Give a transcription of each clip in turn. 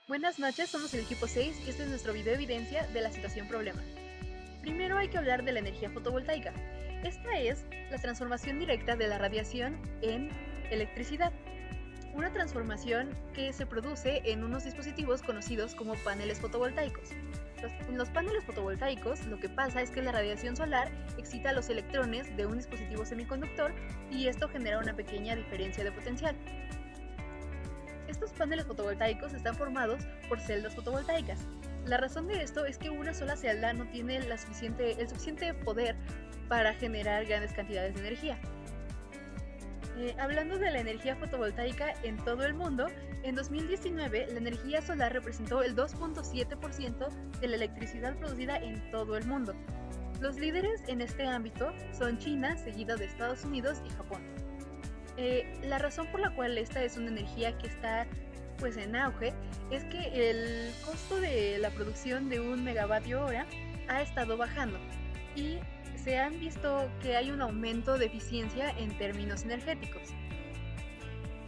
Buenas noches, somos el equipo 6 y este es nuestro video evidencia de la situación problema. Primero hay que hablar de la energía fotovoltaica. Esta es la transformación directa de la radiación en electricidad. Una transformación que se produce en unos dispositivos conocidos como paneles fotovoltaicos. En los paneles fotovoltaicos lo que pasa es que la radiación solar excita a los electrones de un dispositivo semiconductor y esto genera una pequeña diferencia de potencial. Estos paneles fotovoltaicos están formados por celdas fotovoltaicas. La razón de esto es que una sola celda no tiene el suficiente poder para generar grandes cantidades de energía. Hablando de la energía fotovoltaica en todo el mundo, en 2019 la energía solar representó el 2.7% de la electricidad producida en todo el mundo. Los líderes en este ámbito son China, seguido de Estados Unidos y Japón. La razón por la cual esta es una energía que está pues en auge es que el costo de la producción de 1 megavatio hora ha estado bajando y se han visto que hay un aumento de eficiencia en términos energéticos.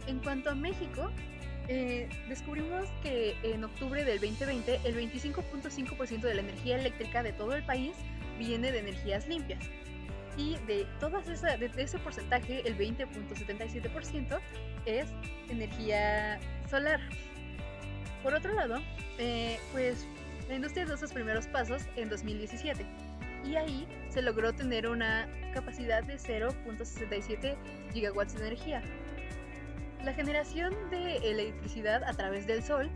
En cuanto a México, descubrimos que en octubre del 2020 el 25.5% de la energía eléctrica de todo el país viene de energías limpias. Y de ese porcentaje, el 20.77% es energía solar. Por otro lado, pues la industria dio sus primeros pasos en 2017 y ahí se logró tener una capacidad de 0.67 gigawatts de energía. La generación de electricidad a través del sol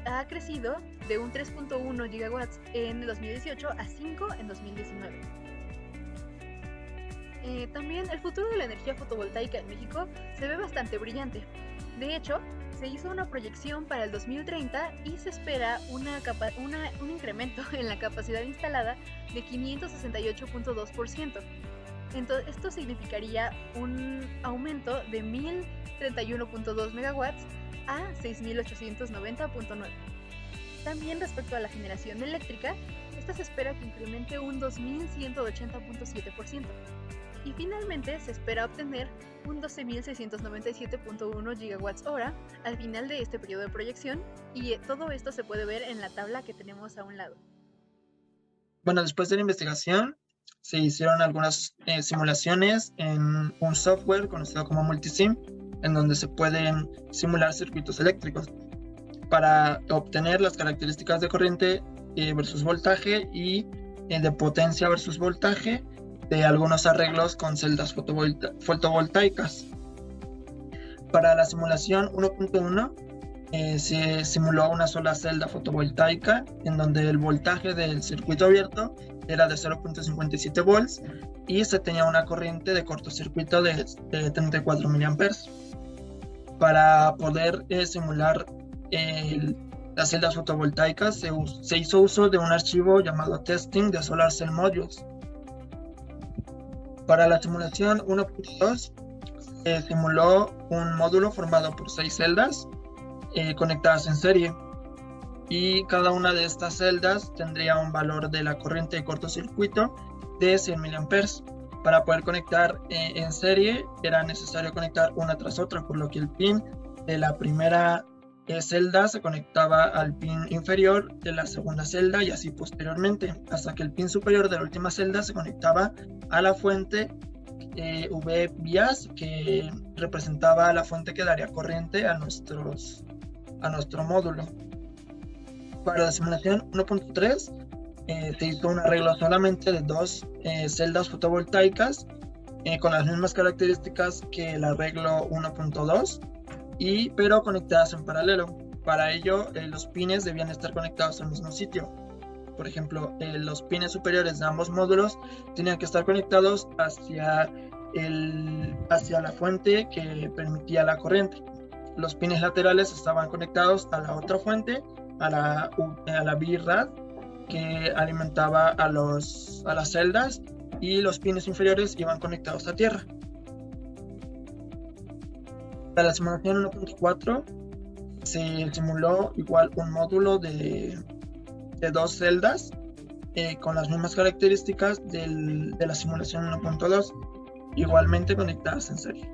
ha crecido de un 3.1 gigawatts en 2018 a 5 en 2019. También el futuro de la energía fotovoltaica en México se ve bastante brillante. De hecho, se hizo una proyección para el 2030 y se espera un incremento en la capacidad instalada de 568.2%. Entonces, esto significaría un aumento de 1.031.2 megawatts a 6.890.9. También respecto a la generación eléctrica, esta se espera que incremente un 2.180.7%. Y finalmente se espera obtener un 12.697.1 gigawatts hora al final de este periodo de proyección y todo esto se puede ver en la tabla que tenemos a un lado. Bueno, después de la investigación se hicieron algunas simulaciones en un software conocido como Multisim, en donde se pueden simular circuitos eléctricos para obtener las características de corriente versus voltaje y de potencia versus voltaje de algunos arreglos con celdas fotovoltaicas. Para la simulación 1.1 se simuló una sola celda fotovoltaica en donde el voltaje del circuito abierto era de 0.57 volts y se tenía una corriente de cortocircuito de 34 miliamperes. Para poder simular las celdas fotovoltaicas se hizo uso de un archivo llamado Testing de Solar Cell Modules. Para la simulación 1.2 se simuló un módulo formado por 6 celdas conectadas en serie y cada una de estas celdas tendría un valor de la corriente de cortocircuito de 100 miliamperes. Para poder conectar en serie era necesario conectar una tras otra, por lo que el pin de la primera celda se conectaba al pin inferior de la segunda celda y así posteriormente, hasta que el pin superior de la última celda se conectaba a la fuente V-bias, que representaba la fuente que daría corriente a nuestro módulo. Para la simulación 1.3 se hizo un arreglo solamente de 2 celdas fotovoltaicas con las mismas características que el arreglo 1.2, pero conectadas en paralelo. Para ello, los pines debían estar conectados al mismo sitio. Por ejemplo, los pines superiores de ambos módulos tenían que estar conectados hacia la fuente que permitía la corriente. Los pines laterales estaban conectados a la otra fuente, a la BRAD, que alimentaba a las celdas, y los pines inferiores iban conectados a tierra. Para la simulación 1.4 se simuló igual un módulo de 2 celdas con las mismas características de la simulación 1.2, igualmente conectadas en serie.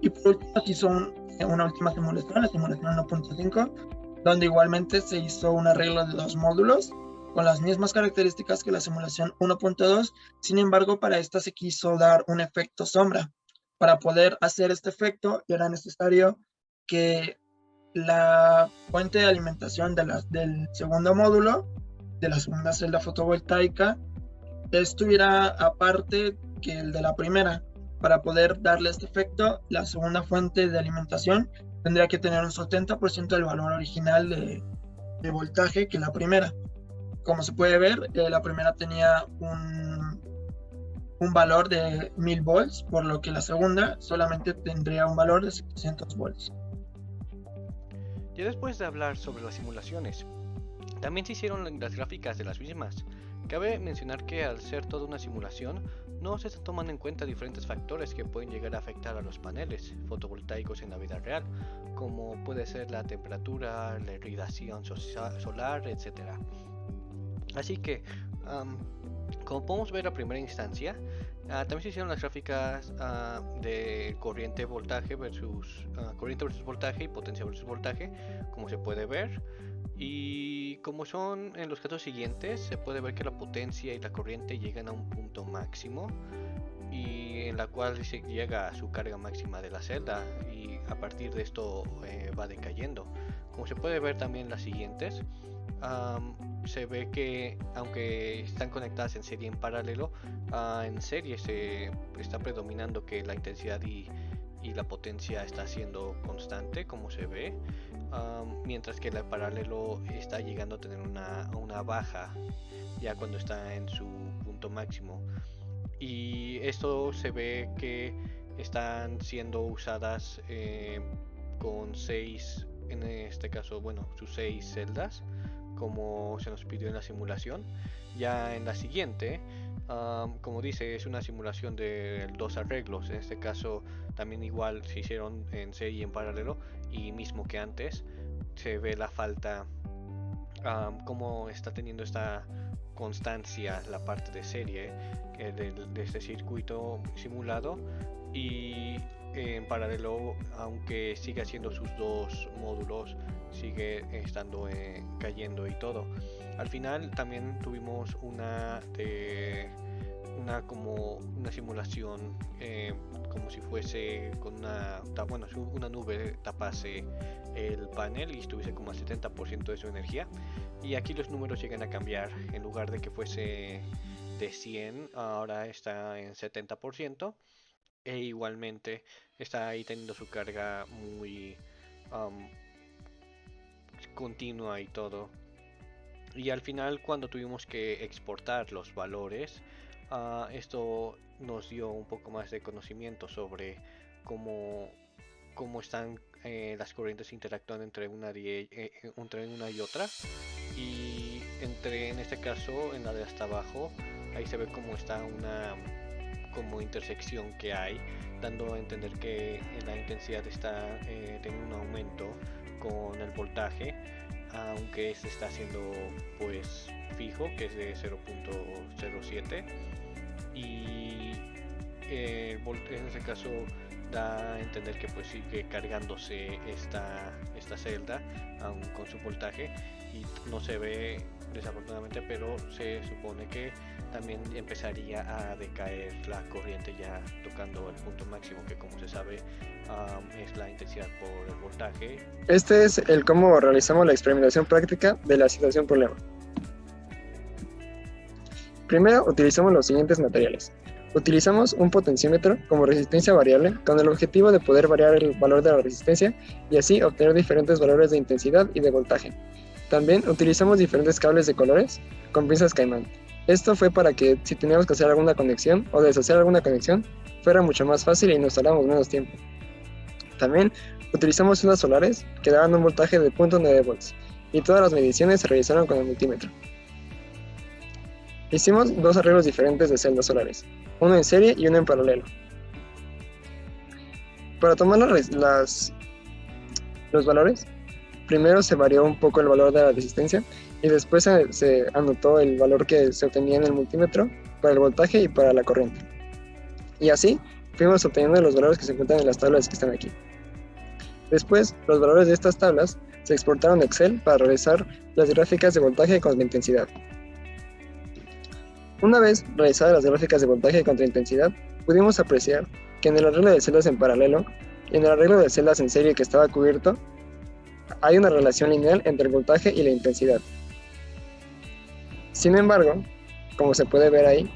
Y por último se hizo un una última simulación, la simulación 1.5, donde igualmente se hizo un arreglo de 2 módulos con las mismas características que la simulación 1.2. Sin embargo, para esta se quiso dar un efecto sombra. Para poder hacer este efecto era necesario que la fuente de alimentación del segundo módulo, de la segunda celda fotovoltaica, estuviera aparte que el de la primera. Para poder darle este efecto, la segunda fuente de alimentación tendría que tener un 70% del valor original de voltaje que la primera. Como se puede ver, la primera tenía un valor de 1000 volts, por lo que la segunda solamente tendría un valor de 700 volts. Ya después de hablar sobre las simulaciones, también se hicieron las gráficas de las mismas. Cabe mencionar que al ser toda una simulación, no se están tomando en cuenta diferentes factores que pueden llegar a afectar a los paneles fotovoltaicos en la vida real, como puede ser la temperatura, la irradiación solar, etc. Así que, como podemos ver a primera instancia, también se hicieron las gráficas de corriente voltaje versus voltaje y potencia versus voltaje, como se puede ver. Y como son en los casos siguientes, se puede ver que la potencia y la corriente llegan a un punto máximo, y en la cual se llega a su carga máxima de la celda, y a partir de esto va decayendo. Como se puede ver también en las siguientes, se ve que aunque están conectadas en serie y en paralelo, en serie se está predominando que la intensidad y la potencia está siendo constante, como se ve, mientras que el paralelo está llegando a tener una baja ya cuando está en su punto máximo. Y esto se ve que están siendo usadas con 6, en este caso, bueno, sus 6 celdas, como se nos pidió en la simulación. Ya en la siguiente, como dice, es una simulación de 2 arreglos. En este caso también igual se hicieron en serie y en paralelo, y mismo que antes se ve la falta, como está teniendo esta constancia la parte de serie de este circuito simulado, y en paralelo, aunque sigue haciendo sus 2 módulos, sigue estando cayendo y todo. Al final también tuvimos una simulación como si fuese con una nube tapase el panel y estuviese como al 70% de su energía, y aquí los números llegan a cambiar. En lugar de que fuese de 100, ahora está en 70%, e igualmente está ahí teniendo su carga muy continua y todo. Y al final, cuando tuvimos que exportar los valores, esto nos dio un poco más de conocimiento sobre cómo están las corrientes interactuando entre una y otra. Y en este caso, en la de hasta abajo, ahí se ve cómo está una intersección que hay, dando a entender que la intensidad está teniendo un aumento con el voltaje, aunque este está siendo pues fijo, que es de 0.07, y en ese caso da a entender que pues sigue cargándose esta celda aún con su voltaje, y no se ve desafortunadamente, pero se supone que también empezaría a decaer la corriente ya tocando el punto máximo, que como se sabe es la intensidad por el voltaje. Este es el cómo realizamos la experimentación práctica de la situación problema. Primero utilizamos los siguientes materiales. Utilizamos un potenciómetro como resistencia variable con el objetivo de poder variar el valor de la resistencia y así obtener diferentes valores de intensidad y de voltaje. También utilizamos diferentes cables de colores con pinzas caimán. Esto fue para que si teníamos que hacer alguna conexión o deshacer alguna conexión fuera mucho más fácil y nos tardamos menos tiempo. También utilizamos ondas solares que daban un voltaje de 0.9 volts y todas las mediciones se realizaron con el multímetro. Hicimos 2 arreglos diferentes de celdas solares, uno en serie y uno en paralelo. Para tomar los valores, primero se varió un poco el valor de la resistencia y después se anotó el valor que se obtenía en el multímetro para el voltaje y para la corriente. Y así fuimos obteniendo los valores que se encuentran en las tablas que están aquí. Después, los valores de estas tablas se exportaron a Excel para realizar las gráficas de voltaje contra intensidad. Una vez realizadas las gráficas de voltaje contra intensidad, pudimos apreciar que en el arreglo de celdas en paralelo y en el arreglo de celdas en serie que estaba cubierto, hay una relación lineal entre el voltaje y la intensidad. Sin embargo, como se puede ver ahí,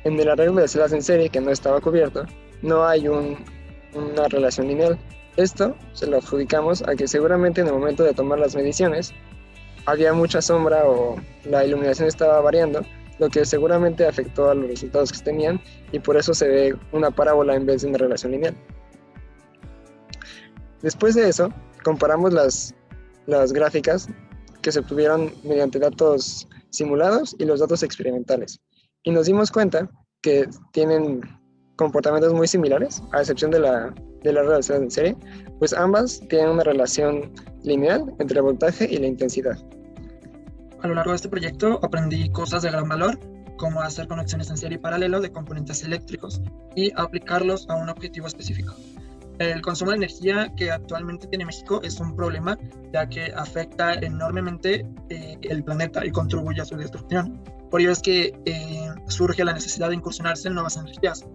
en el arreglo de celdas en serie que no estaba cubierto, no hay una relación lineal. Esto se lo adjudicamos a que seguramente en el momento de tomar las mediciones había mucha sombra o la iluminación estaba variando, lo que seguramente afectó a los resultados que se tenían y por eso se ve una parábola en vez de una relación lineal. Después de eso, comparamos las gráficas que se obtuvieron mediante datos simulados y los datos experimentales. Y nos dimos cuenta que tienen comportamientos muy similares, a excepción de la relación en serie, pues ambas tienen una relación lineal entre el voltaje y la intensidad. A lo largo de este proyecto aprendí cosas de gran valor, como hacer conexiones en serie y paralelo de componentes eléctricos y aplicarlos a un objetivo específico. El consumo de energía que actualmente tiene México es un problema, ya que afecta enormemente el planeta y contribuye a su destrucción. Por ello es que surge la necesidad de incursionarse en nuevas energías,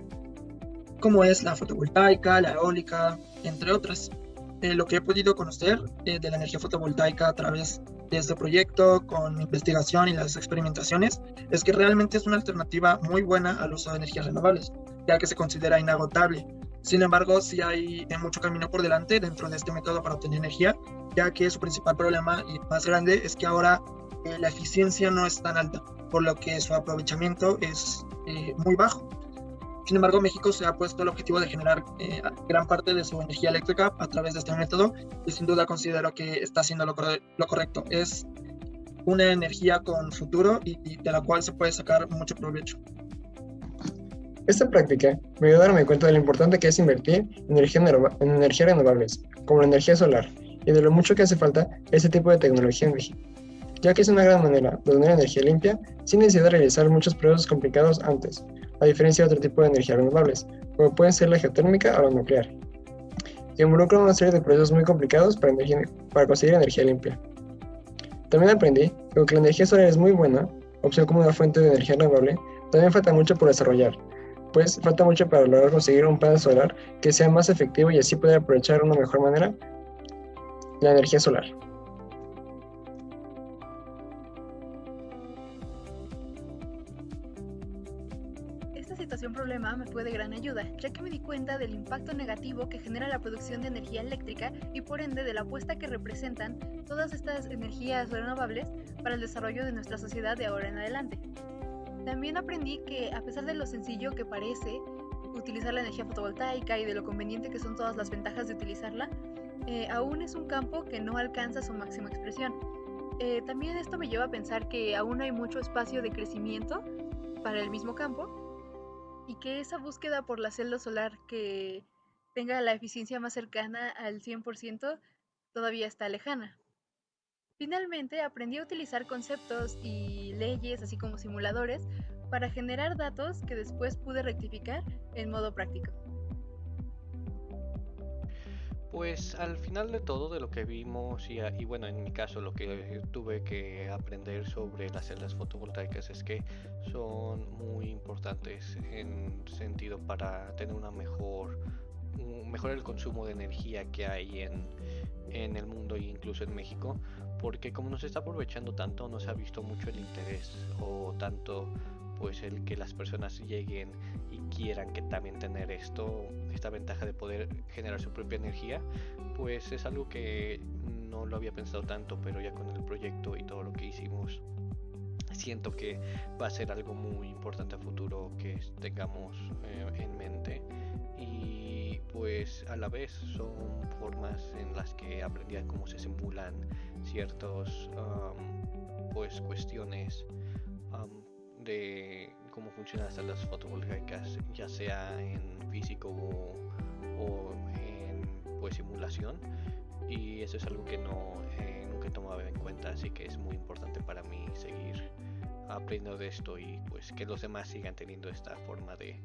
como es la fotovoltaica, la eólica, entre otras. Lo que he podido conocer de la energía fotovoltaica a través de este proyecto, con mi investigación y las experimentaciones, es que realmente es una alternativa muy buena al uso de energías renovables, ya que se considera inagotable. Sin embargo, sí hay mucho camino por delante dentro de este método para obtener energía, ya que su principal problema y más grande es que ahora la eficiencia no es tan alta, por lo que su aprovechamiento es muy bajo. Sin embargo, México se ha puesto el objetivo de generar gran parte de su energía eléctrica a través de este método y sin duda considero que está haciendo lo correcto. Es una energía con futuro y de la cual se puede sacar mucho provecho. Esta práctica me ayudó a darme cuenta de lo importante que es invertir en energías renovables, como la energía solar, y de lo mucho que hace falta este tipo de tecnología en México, ya que es una gran manera de obtener energía limpia sin necesidad de realizar muchos procesos complicados antes, a diferencia de otro tipo de energías renovables, como pueden ser la geotérmica o la nuclear, que involucran una serie de procesos muy complicados para conseguir energía limpia. También aprendí que aunque la energía solar es muy buena, opción como una fuente de energía renovable, también falta mucho por desarrollar, pues falta mucho para lograr conseguir un panel solar que sea más efectivo y así poder aprovechar de una mejor manera la energía solar. Esta situación problema me fue de gran ayuda, ya que me di cuenta del impacto negativo que genera la producción de energía eléctrica y por ende de la apuesta que representan todas estas energías renovables para el desarrollo de nuestra sociedad de ahora en adelante. También aprendí que a pesar de lo sencillo que parece utilizar la energía fotovoltaica y de lo conveniente que son todas las ventajas de utilizarla, aún es un campo que no alcanza su máxima expresión. También esto me lleva a pensar que aún hay mucho espacio de crecimiento para el mismo campo y que esa búsqueda por la celda solar que tenga la eficiencia más cercana al 100% todavía está lejana. Finalmente, aprendí a utilizar conceptos y leyes, así como simuladores, para generar datos que después pude rectificar en modo práctico. Pues al final de todo de lo que vimos y bueno, en mi caso lo que tuve que aprender sobre las celdas fotovoltaicas es que son muy importantes en sentido para tener una mejorar el consumo de energía que hay en el mundo e incluso en México, porque como no se está aprovechando tanto, no se ha visto mucho el interés o tanto pues el que las personas lleguen y quieran que también tener esta ventaja de poder generar su propia energía, pues es algo que no lo había pensado tanto, pero ya con el proyecto y todo lo que hicimos siento que va a ser algo muy importante a futuro que tengamos en mente. Y pues a la vez son formas en las que aprendí a cómo se simulan ciertos pues cuestiones de cómo funcionan las celdas fotovoltaicas, ya sea en físico o en pues simulación, y eso es algo que nunca he tomado en cuenta, así que es muy importante para mí seguir aprendiendo de esto y pues que los demás sigan teniendo esta forma de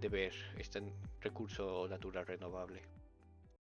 ver este recurso natural renovable.